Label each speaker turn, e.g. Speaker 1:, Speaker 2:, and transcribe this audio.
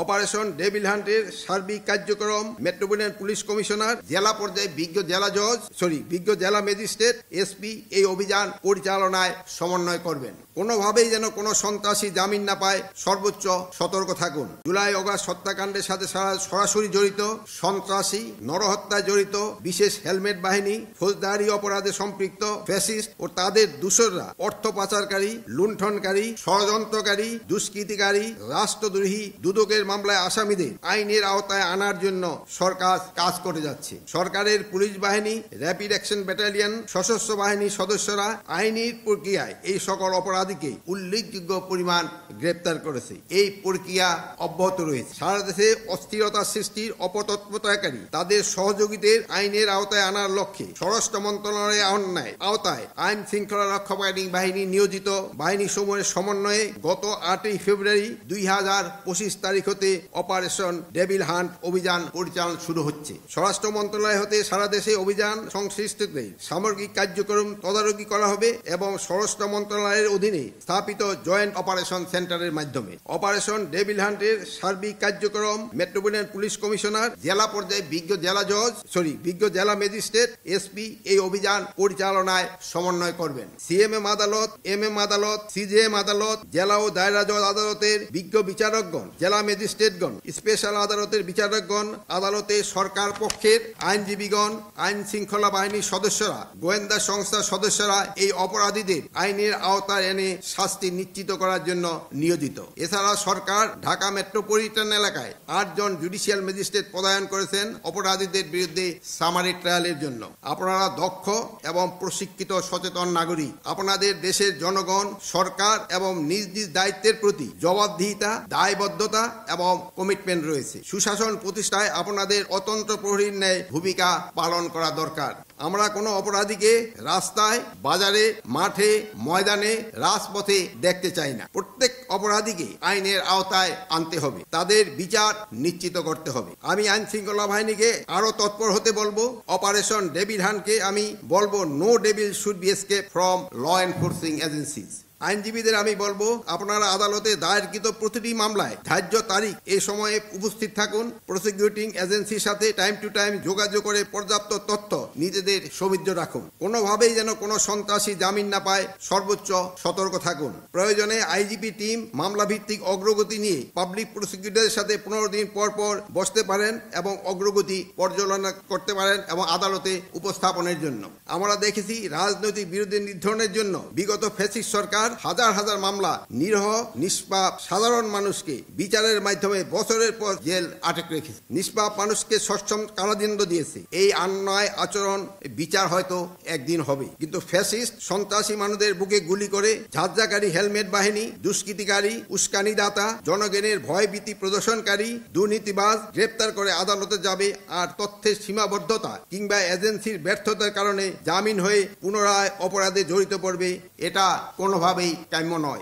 Speaker 1: Operation devil হান্টের সার্বিক কার্যক্রম metropolitan police commissioner, জেলা পর্যায়ে বিজ্ঞ জেলা ম্যাজিস্ট্রেট, এসপি এই অভিযান পরিচালনায় সমন্বয় করবেন। কোনোভাবেই যেন কোনো সন্ত্রাসী জামিন না পায়, সর্বোচ্চ সতর্ক থাকুন। জুলাই আগস্ট হত্যাকাণ্ডের সাথে সরাসরি জড়িত, সন্ত্রাসী, নরহত্যায় জড়িত, বিশেষ হেলমেট বাহিনী, ফৌজদারি অপরাধে সম্পৃক্ত ফ্যাসিস্ট ও তাদের দূষররা, অর্থ পাচারকারী, লুণ্ঠনকারী, ষড়যন্ত্রকারী, দুষ্কৃতিকারী, রাষ্ট্রদ্রোহী, দুদকের মামলায় আসামিদের আইনের আওতায় আনার জন্য সরকার কাজ করে যাচ্ছে। সরকারের পুলিশ বাহিনী, র্যাপিড অ্যাকশন ব্যাটালিয়ন, সশস্ত্র বাহিনীর সদস্যরা আইনের প্রক্রিয়ায় এই সকল অপরাধীকে উল্লেখযোগ্য পরিমাণ গ্রেপ্তার করেছে। এই প্রক্রিয়া অব্যাহত রয়েছে। সারা দেশে অস্থিরতা সৃষ্টির অপতৎপরতাকারী তাদের সহযোগীদের আইনের আওতায় আনার লক্ষ্যে স্বরাষ্ট্র মন্ত্রণালয়ের আওতায় আইন শৃঙ্খলা রক্ষাকারী বাহিনী নিয়োজিত বাহিনী সমূহের সমন্বয়ে গত 8 ফেব্রুয়ারি 2025 তারিখ হতে অপারেশন ডেভিল হান্ট অভিযান পরিচালনা শুরু হচ্ছে। স্বরাষ্ট্র মন্ত্রণালয় হতে সারা দেশে অভিযান সংশ্লিষ্টদের সামগ্রিক কার্যক্রম তদারকি করা হবে এবং স্বরাষ্ট্র মন্ত্রণালয়ের অধীনে স্থাপিত জয়েন্ট অপারেশন সেন্টারের মাধ্যমে অপারেশন ডেভিল হান্টের সার্বিক কার্যক্রম মেট্রোপলিটন পুলিশ কমিশনার, জেলা পর্যায়ে বিজ্ঞ জেলা ম্যাজিস্ট্রেট, এসপি এই অভিযান পরিচালনায় সমন্বয় করবেন। সিএমএম আদালত, এমএম আদালত, সিজেএম আদালত, জেলা ও দায়রা জজ আদালতের বিজ্ঞ বিচারকগণ, জেলা ম্যাজিস্ট্রেটগণ, স্পেশাল আদালতের বিচারকগণ, আদালতে সরকার পক্ষের আইনজীবীগণ, আইন শৃঙ্খলা বাহিনীর সদস্যরা, গোয়েন্দা সংস্থার সদস্যরা এই অপরাধীদের আইনের আওতায় এনে শাস্তি নিশ্চিত করার জন্য নিয়োজিত। এছাড়া সরকার ঢাকা মেট্রোপলিটন এলাকায় 8 জন জুডিশিয়াল ম্যাজিস্ট্রেট পদায়ন করেছেন অপরাধীদের বিরুদ্ধে সামারি ট্রায়ালের জন্য। আপনারা দক্ষ এবং প্রশিক্ষিত সচেতন নাগরিক। আপনাদের দেশের জনগণ, সরকার এবং নিজ নিজ দায়িত্বের প্রতি জবাবদিহিতা, দায়বদ্ধতা এবং কমিটমেন্ট রয়েছে। সুশাসন প্রতিষ্ঠায় আপনাদের অতন্ত্র প্রহরীর ন্যায় ভূমিকা পালন করা দরকার। আমরা কোনো অপরাধীকে রাস্তায়, বাজারে, মাঠে, ময়দানে, রাজপথে দেখতে চাই না। প্রত্যেক অপরাধীকে আইনের আওতায় আনতে হবে, তাদের বিচার নিশ্চিত করতে হবে। আমি আইন শৃঙ্খলা বাহিনীকে আরো তৎপর হতে বলবো। অপারেশন ডেভিল হান্টকে আমি বলবো, no devil should be escape from law enforcing agencies. আইনজীবীদের আমি বলবো, আপনারা আদালতে দায়েরকৃত প্রতিটি মামলায় ধার্য তারিখ এই সময়ে উপস্থিত থাকুন। প্রসিকিউটিং এজেন্সির সাথে টাইম টু টাইম যোগাযোগ করে পর্যাপ্ত তথ্য নিজেদের সমৃদ্ধ রাখুন। কোনোভাবেই যেন কোনো সন্ত্রাসী জামিন না পায়, সর্বোচ্চ সতর্ক থাকুন। প্রয়োজনে আইজিপি টিম মামলা ভিত্তিক অগ্রগতি নিয়ে পাবলিক প্রসিকিউটরের সাথে 15 দিন পর পর বসতে পারেন এবং অগ্রগতি পর্যালোচনা করতে পারেন এবং আদালতে উপস্থাপনের জন্য। আমরা দেখেছি রাজনৈতিক বিরোধী নির্ধারণের জন্য বিগত ফ্যাসিস্ট সরকার হাজার হাজার মামলা নিরীহ নিষ্পাপ সাধারণ মানুষকে বিচারের মাধ্যমে বছরের পর জেল আটক রেখেছে, নিষ্পাপ মানুষকে সশ্রম কারাদণ্ড দিয়েছে। এই অন্যায় আচরণ বিচার হয়তো একদিন হবে, কিন্তু ফ্যাসিস্ট সন্ত্রাসী মানুষদের বুকে গুলি করে ঝাঁঝাকারী হেলমেট বাহিনী, দুষ্কৃতিকারী, উস্কানিদাতা, জনগণের ভয়ভীতি প্রদর্শনকারী, দুর্নীতিবাজ গ্রেপ্তার করে আদালতে যাবে। আর তথ্যের সীমাবদ্ধতা কিংবা এজেন্সির ব্যর্থতার কারণে জামিন হয়ে পুনরায় অপরাধে জড়িত পড়বে, এটা কোনোভাবে কাম্য নয়।